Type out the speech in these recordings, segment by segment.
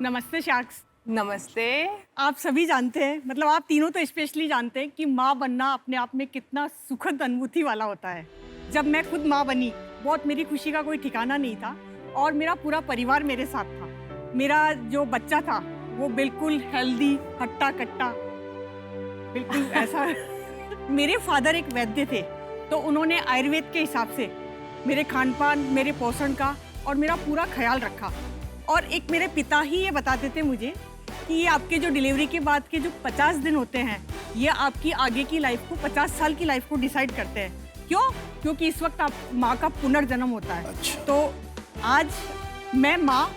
नमस्ते शाक्स। नमस्ते। आप सभी जानते हैं, मतलब आप तीनों तो स्पेशली जानते हैं कि माँ बनना अपने आप में कितना सुखद अनुभूति वाला होता है। जब मैं खुद माँ बनी, बहुत मेरी खुशी का कोई ठिकाना नहीं था और मेरा पूरा परिवार मेरे साथ था। मेरा जो बच्चा था वो बिल्कुल हेल्दी, हट्टा कट्टा, बिल्कुल ऐसा। मेरे फादर एक वैद्य थे, तो उन्होंने आयुर्वेद के हिसाब से मेरे खान पान, मेरे पोषण का और मेरा पूरा ख्याल रखा। और एक मेरे पिता ही ये बताते थे मुझे कि ये आपके जो डिलीवरी के बाद के जो 50 दिन होते हैं, ये आपकी आगे की लाइफ को, 50 साल की लाइफ को डिसाइड करते हैं। क्यों? क्योंकि इस वक्त आप माँ का पुनर्जन्म होता है। अच्छा। तो आज मैं माँ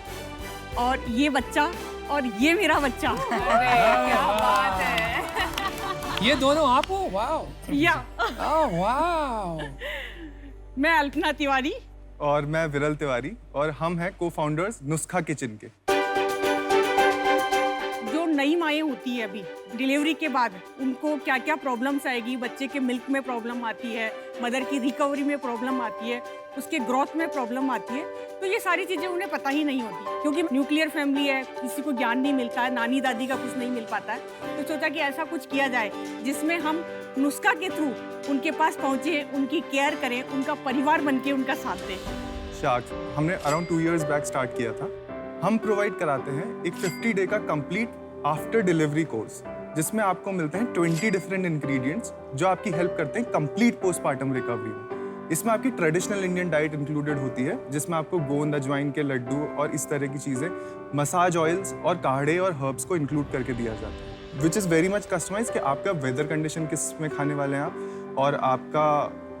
और ये बच्चा और ये मेरा बच्चा। अरे क्या बात है। ये दोनों आप हो? वाह। या वाह। मैं अल्पना तिवारी और मैं विरल तिवारी और हम हैं को-फाउंडर्स नुस्खा किचन के। जो नई माएँ होती है अभी डिलीवरी के बाद, उनको क्या क्या प्रॉब्लम्स आएगी, बच्चे के मिल्क में प्रॉब्लम आती है, मदर की रिकवरी में प्रॉब्लम आती है, उसके ग्रोथ में प्रॉब्लम आती है, तो ये सारी चीज़ें उन्हें पता ही नहीं होती। क्योंकि न्यूक्लियर फैमिली है, किसी को ज्ञान नहीं मिलता है, नानी दादी का कुछ नहीं मिल पाता है, तो सोचा कि ऐसा कुछ किया जाए जिसमें हम नुस्खा के थ्रू उनके पास पहुँचे, उनकी केयर करें, उनका परिवार बन के उनका साथ दें। शार्क्स हमने अराउंड 2 years बैक स्टार्ट किया था। हम प्रोवाइड कराते हैं एक 50 डे का कंप्लीट आफ्टर डिलीवरी कोर्स, जिसमें आपको मिलते हैं 20 डिफरेंट इंग्रेडिएंट्स जो आपकी हेल्प करते हैं कंप्लीट पोस्टपार्टम रिकवरी में। इसमें आपकी ट्रेडिशनल इंडियन डाइट इंक्लूडेड होती है, जिसमें आपको गोंद, अजवाइन के लड्डू और इस तरह की चीज़ें, मसाज ऑयल्स और काढ़े और हर्ब्स को इंक्लूड करके दिया जाता है, which is very much customise कि आपका वेदर कंडीशन किस में खाने वाले हैं आप, और आपका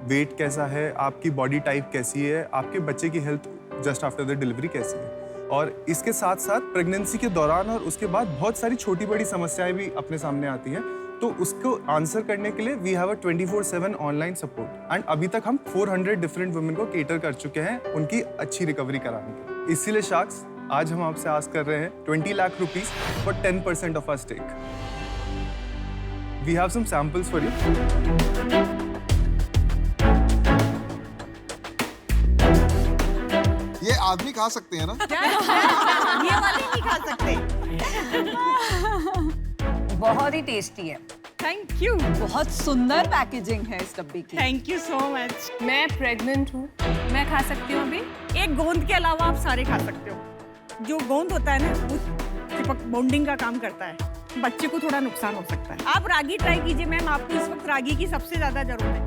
वेट कैसा है, आपकी बॉडी टाइप कैसी है, आपके बच्चे की health just after the delivery कैसी है। और इसके साथ साथ प्रेगनेंसी के दौरान और उसके बाद बहुत सारी छोटी बड़ी समस्याएं भी अपने सामने आती हैं, तो उसको आंसर करने के लिए we have a 24/7 online support. And अभी तक हम 400 डिफरेंट वुमेन को केटर कर चुके हैं उनकी अच्छी रिकवरी कराने के लिए। इसीलिए शार्क्स, आज हम आपसे आस्क कर रहे हैं 20 lakh rupees for 10% of our stake. We have some samples for you. ये आदमी खा सकते हैं ना? ये वाले नहीं खा सकते। बहुत ही टेस्टी है। थैंक यू, बहुत सुंदर पैकेजिंग है इस डब्बे की। Thank you so much. मैं प्रेग्नेंट हूँ, मैं खा सकती हूँ अभी? एक गोंद के अलावा आप सारे खा सकते हो। जो गोंद होता है ना, वो चिपक बॉन्डिंग का काम करता है, बच्चे को थोड़ा नुकसान हो सकता है। आप रागी ट्राई कीजिए मैम, आपको इस वक्त रागी की सबसे ज्यादा जरूरत है।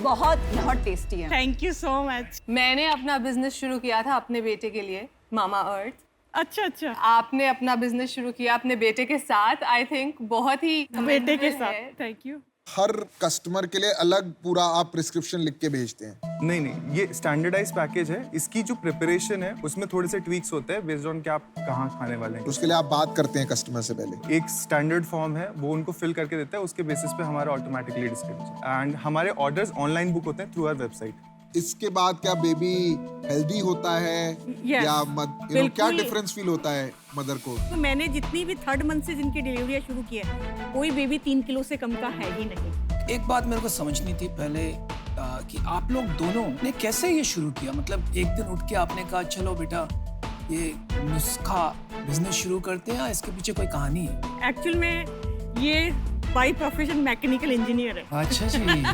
बहुत बहुत टेस्टी है। Thank you so much. मैंने अपना बिजनेस शुरू किया था अपने बेटे के लिए, मामा अर्थ। अच्छा अच्छा, आपने अपना बिजनेस शुरू किया अपने बेटे के साथ, आई थिंक बहुत ही बेटे के commendable है। साथ। Thank you. हर कस्टमर के लिए अलग पूरा आप प्रिस्क्रिप्शन लिख के भेजते हैं? नहीं, ये स्टैंडर्डाइज पैकेज है। इसकी जो प्रिपरेशन है उसमें थोड़े से ट्वीक्स होते हैं बेस्ड ऑन कि आप कहाँ खाने वाले हैं। तो उसके लिए आप बात करते हैं कस्टमर से पहले? एक स्टैंडर्ड फॉर्म है, वो उनको फिल करके देता है, उसके बेसिस पे हमारा ऑटोमेटिकली डिस्क्रिप्शन एंड हमारे ऑर्डर्स ऑनलाइन बुक होते हैं थ्रू आवर वेबसाइट। इसके बाद क्या बेबी हेल्दी होता है? Yes, या क्या बिल्कुल। डिफरेंस फील होता है मदर को? तो मैंने जितनी भी 3rd मंथ से जिनकी डिलीवरियाँ शुरू की है, कोई बेबी 3 किलो से कम का है ही नहीं। एक बात मेरे को समझनी थी पहले कि आप लोग दोनों ने कैसे ये शुरू किया? मतलब एक दिन उठ के आपने कहा चलो बेटा ये नुस्खा बिजनेस शुरू करते हैं, या इसके पीछे कोई कहानी है? एक्चुअल में ये बाय प्रोफेशन मैकेनिकल इंजीनियर है अच्छा जी।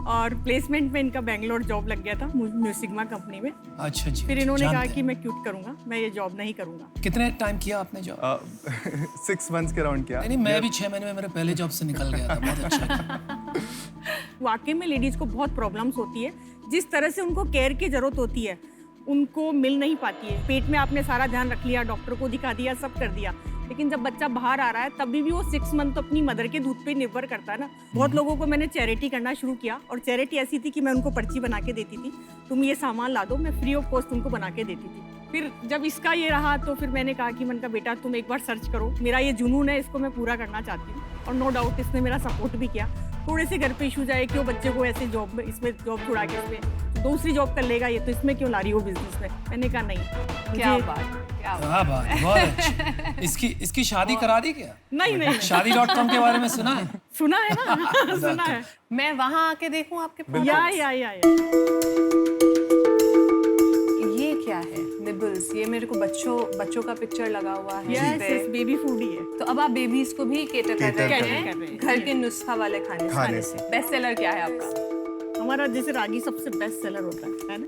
और प्लेसमेंट में इनका बेंगलोर जॉब लग गया था म्यूसिग्मा कंपनी में। अच्छा जी। फिर इन्होंने कहा जानते कि हैं। मैं क्यूट करूंगा, मैं ये जॉब नहीं करूंगा। कितने टाइम किया आपने जॉब? 6 months के राउंड किया। नहीं, मैं भी 6 महीने में मेरे पहले जॉब से निकल गया था। बहुत अच्छा किया। वाकई में लेडीज को बहुत प्रॉब्लम्स होती है, जिस तरह से उनको केयर की जरूरत होती है उनको मिल नहीं पाती है। पेट में आपने सारा ध्यान रख लिया, डॉक्टर को दिखा दिया, सब कर दिया, लेकिन जब बच्चा बाहर आ रहा है तभी भी वो 6 मंथ तो अपनी मदर के दूध पे निर्भर करता है ना। बहुत लोगों को मैंने चैरिटी करना शुरू किया, और चैरिटी ऐसी थी कि मैं उनको पर्ची बना के देती थी, तुम ये सामान ला दो, मैं फ्री ऑफ कॉस्ट उनको बना के देती थी। फिर जब इसका ये रहा तो फिर मैंने कहा कि मन का बेटा तुम एक बार सर्च करो, मेरा ये जुनून है, इसको मैं पूरा करना चाहती हूँ। और नो डाउट इसने मेरा सपोर्ट भी किया। थोड़े से घर पे इशूज आए, क्यों बच्चे को ऐसे जॉब में, इसमें जॉब छुड़ा के इसमें दूसरी जॉब कर लेगा, ये तो इसमें क्यों ला रही हो बिजनेस में। मैंने कहा नहीं, क्या मुझे- बात, क्या बात। क्या बात, बहुत अच्छा। इसकी शादी करा दी क्या? नहीं शादी.com के बारे में सुना है? सुना है ना। सुना है। मैं वहाँ आके देखूँ आपके पास? या ये क्या है? निबल पिक्चर्स, ये मेरे को बच्चों का पिक्चर लगा हुआ है इस यस पे। यस बेबी फूड ही है। तो अब आप बेबीज को भी केटर कर Cater रहे कर रहे हैं हैं। घर के नुस्खा वाले खाने से। बेस्ट सेलर क्या है आपका? हमारा जैसे रागी सबसे बेस्ट सेलर होता है ना।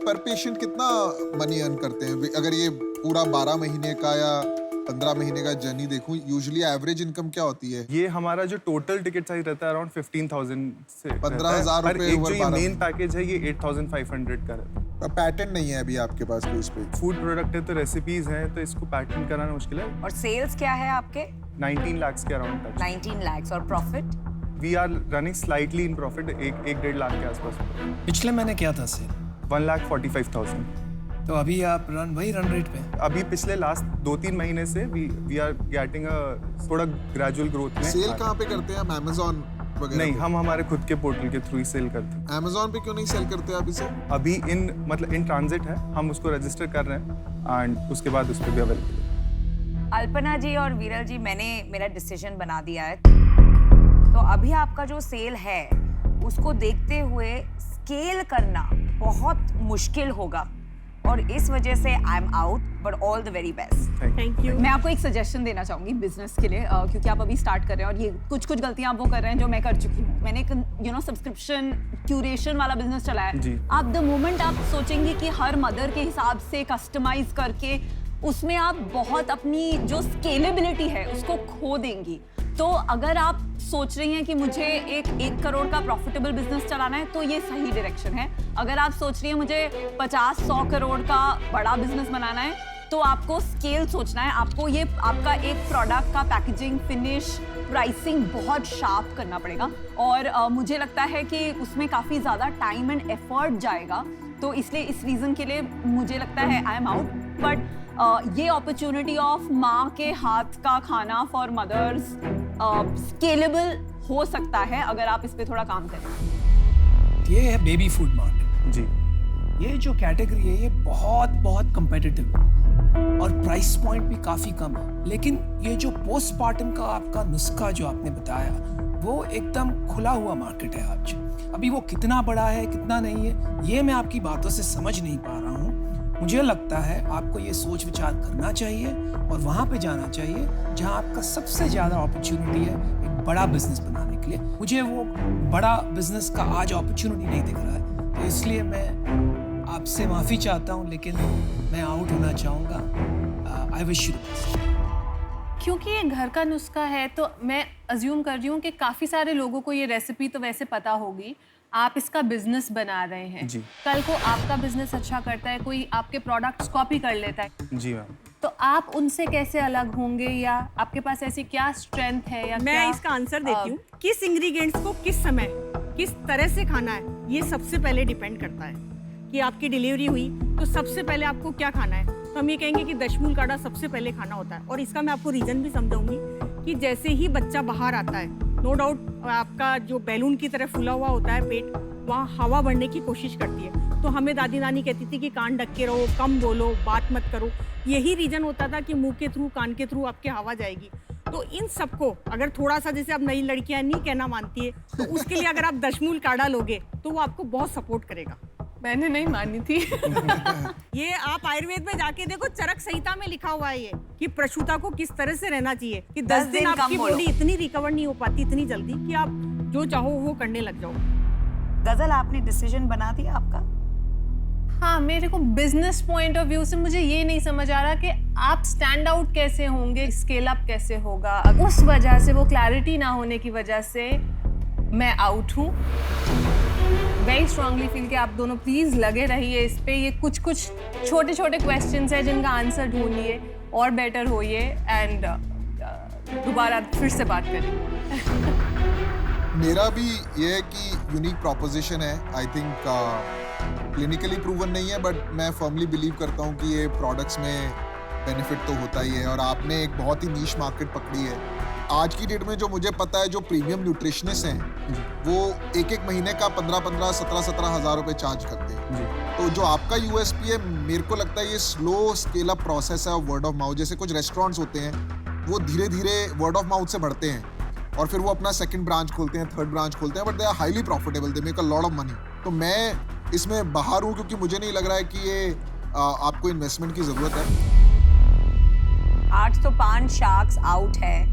पर पेशेंट कितना मनी अर्न करते हैं अगर ये पूरा 12 महीने का या 15 महीने का जर्नी देखूं, यूजुअली एवरेज इनकम क्या होती है? ये हमारा जो टोटल टिकट साइज रहता है अराउंड 15,000 से 15,000 पर रुपए एक over जो ये 12 मेन पैकेज है ये 8,500 का रहता है। पैटर्न नहीं है अभी आपके पास कोई इस पे? फूड प्रोडक्ट है तो रेसिपीज हैं तो इसको पैटर्न कराना मुश्किल है। और सेल्स क्या है आपके? 19 lakhs के अराउंड टच। 19 lakhs और profit? We are running slightly in profit, 1-1.5 lakh के आसपास। पिछले महीने क्या था सेल? 1,45,000। तो अभी आप वही रन रेट पे हैं? अभी पिछले लास्ट 2-3 महीने से वी आर गेटिंग अ थोड़ा ग्रेजुअल ग्रोथ में। सेल कहाँ पे करते हैं आप? अमेज़न वगैरह? नहीं, हम हमारे खुद के पोर्टल के थ्रू ही सेल करते हैं। अमेज़न पे क्यों नहीं सेल करते आप इसे? अभी इन ट्रांजिट है, हम उसको रजिस्टर कर रहे हैं एंड उसके बाद उस पर भी अवेलेबल। अल्पना जी और वीरल जी, मैंने मेरा डिसीजन बना दिया है। तो अभी आपका जो सेल है उसको देखते हुए स्केल करना बहुत मुश्किल होगा और इस वजह से I am out, but all the very best. Thank you. मैं आपको एक सजेशन देना चाहूंगी बिजनेस के लिए, क्योंकि आप अभी स्टार्ट कर रहे हैं और ये कुछ गलतियां आप वो कर रहे हैं जो मैं कर चुकी हूँ। मैंने एक सब्सक्रिप्शन क्यूरेशन वाला बिजनेस चलाया जी। है। आप द मोमेंट आप सोचेंगे कि हर मदर के हिसाब से कस्टमाइज करके उसमें आप बहुत अपनी जो स्केलेबिलिटी है उसको खो देंगी। तो अगर आप सोच रही हैं कि मुझे 1 करोड़ का प्रॉफिटेबल बिजनेस चलाना है तो ये सही डायरेक्शन है। अगर आप सोच रही हैं मुझे 50-100 करोड़ का बड़ा बिजनेस बनाना है तो आपको स्केल सोचना है। आपको ये आपका एक प्रोडक्ट का पैकेजिंग, फिनिश, प्राइसिंग बहुत शार्प करना पड़ेगा और मुझे लगता है कि उसमें काफ़ी ज़्यादा टाइम एंड एफर्ट जाएगा। तो इसलिए इस रीज़न के लिए मुझे लगता है आई एम आउट। बट ये अपॉर्चुनिटी ऑफ माँ के हाथ का खाना फॉर मदर्स स्केलेबल हो सकता है अगर आप इस पे थोड़ा काम करें। ये है बेबी फूड मार्केट। जी। ये जो कैटेगरी है ये बहुत कम्पिटिटिव है और प्राइस पॉइंट भी काफ़ी कम है। लेकिन ये जो पोस्टमार्टम का आपका नुस्खा जो आपने बताया वो एकदम खुला हुआ मार्केट है आज। अभी वो कितना बड़ा है कितना नहीं है ये मैं आपकी बातों से समझ नहीं पा रहा हूँ। मुझे लगता है आपको ये सोच विचार करना चाहिए और वहाँ पे जाना चाहिए जहाँ आपका सबसे ज़्यादा अपॉर्चुनिटी है एक बड़ा बिजनेस बनाने के लिए। मुझे वो बड़ा बिजनेस का आज अपॉर्चुनिटी नहीं दिख रहा है, तो इसलिए मैं आपसे माफ़ी चाहता हूँ, लेकिन मैं आउट होना चाहूँगा। I wish you. क्योंकि ये घर का नुस्खा है तो मैं अज्यूम कर रही हूँ कि काफ़ी सारे लोगों को ये रेसिपी तो वैसे पता होगी। आप इसका बिजनेस बना रहे हैं जी। कल को आपका बिजनेस अच्छा करता है, कोई आपके प्रोडक्ट्स कॉपी कर लेता है जी मैम। तो आप उनसे कैसे अलग होंगे या आपके पास ऐसी क्या स्ट्रेंथ है या मैं क्या इसका आंसर देती हूँ। किस इंग्रेडिएंट्स को किस समय किस तरह से खाना है ये सबसे पहले डिपेंड करता है। कि आपकी डिलीवरी हुई तो सबसे पहले आपको क्या खाना है, तो हम ये कहेंगे कि दशमूल काढ़ा सबसे पहले खाना होता है। और इसका मैं आपको रीजन भी समझाऊंगी कि जैसे ही बच्चा बाहर आता है, नो डाउट आपका जो बैलून की तरह फूला हुआ होता है पेट, वहाँ हवा बढ़ने की कोशिश करती है। तो हमें दादी नानी कहती थी कि कान ढक के रहो, कम बोलो, बात मत करो। यही रीजन होता था कि मुंह के थ्रू, कान के थ्रू आपके हवा जाएगी। तो इन सबको अगर थोड़ा सा, जैसे अब नई लड़कियां नहीं कहना मानती है, तो उसके लिए अगर आप दशमूल काढ़ा लोगे तो वो आपको बहुत सपोर्ट करेगा। मैंने नहीं मानी थी। ये आप आयुर्वेद में जाके देखो, चरक संहिता में लिखा हुआ है ये कि प्रसूता को किस तरह से रहना चाहिए कि 10 दिन आपकी बॉडी इतनी रिकवर नहीं हो पाती इतनी जल्दी कि आप जो चाहो वो करने लग जाओ। गजल, आपने डिसीजन बना दिया आपका? हाँ, मेरे को बिजनेस पॉइंट ऑफ व्यू से मुझे ये नहीं समझ आ रहा कि आप स्टैंड आउट कैसे होंगे, स्केल अप कैसे होगा। उस वजह से, वो क्लैरिटी ना होने की वजह से मैं आउट हूँ। वेरी स्ट्रांगली फील कि आप दोनों प्लीज लगे रहिए इस पे। ये कुछ छोटे छोटे क्वेश्चंस हैं जिनका आंसर ढूंढिए और बेटर होइए एंड दोबारा फिर से बात करें। मेरा भी ये है कि यूनिक प्रोपोजिशन है। आई थिंक क्लिनिकली प्रूवन नहीं है, बट मैं फर्मली बिलीव करता हूँ कि ये प्रोडक्ट्स में बेनिफिट तो होता ही है और आपने एक बहुत ही नीश मार्केट पकड़ी है। आज की डेट में जो मुझे पता है, जो प्रीमियम न्यूट्रिशनिस्ट हैं वो एक महीने का 15-15, 17-17 हज़ार रुपये चार्ज करते हैं। तो जो आपका यूएसपी है, मेरे को लगता है ये स्लो स्केल अप प्रोसेस है वर्ड ऑफ माउथ। जैसे कुछ रेस्टोरेंट्स होते हैं वो धीरे धीरे वर्ड ऑफ माउथ से बढ़ते हैं और फिर वो अपना सेकंड ब्रांच खोलते हैं, थर्ड ब्रांच खोलते हैं, but they are highly profitable, they make a lot of money. तो मैं इसमें बाहर हूँ क्योंकि मुझे नहीं लग रहा है कि ये आपको इन्वेस्टमेंट की ज़रूरत है। 8 तो 5 शार्क्स आउट है,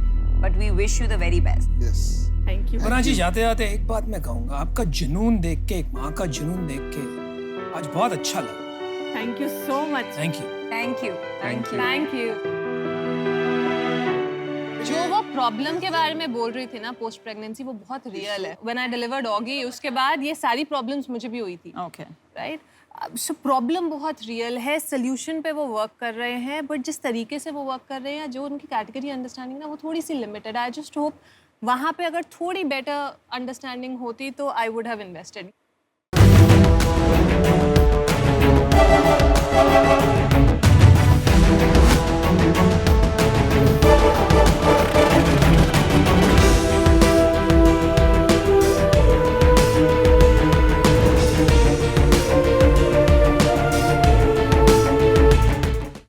but we wish you the very best. Yes, thank you. वरना जी जाते जाते एक बात मैं कहूंगा, आपका जुनून देख के, एक माँ का जुनून देख के आज बहुत अच्छा लगा। Thank you so much. Thank you. Thank you, thank you. Thank you. जो वो प्रॉब्लम के बारे में बोल रही थी ना पोस्ट प्रेगनेंसी, वो बहुत रियल है। व्हेन आई डिलीवर्ड ऑगी, उसके बाद ये सारी प्रॉब्लम्स मुझे भी हुई थी। ओके। राइट, सो प्रॉब्लम बहुत रियल है, सोल्यूशन पे वो वर्क कर रहे हैं, बट जिस तरीके से वो वर्क कर रहे हैं, जो उनकी कैटेगरी अंडरस्टैंडिंग ना, वो थोड़ी सी लिमिटेड। आई जस्ट होप वहाँ पे अगर थोड़ी बेटर अंडरस्टैंडिंग होती तो आई वुड हैव इन्वेस्टेड।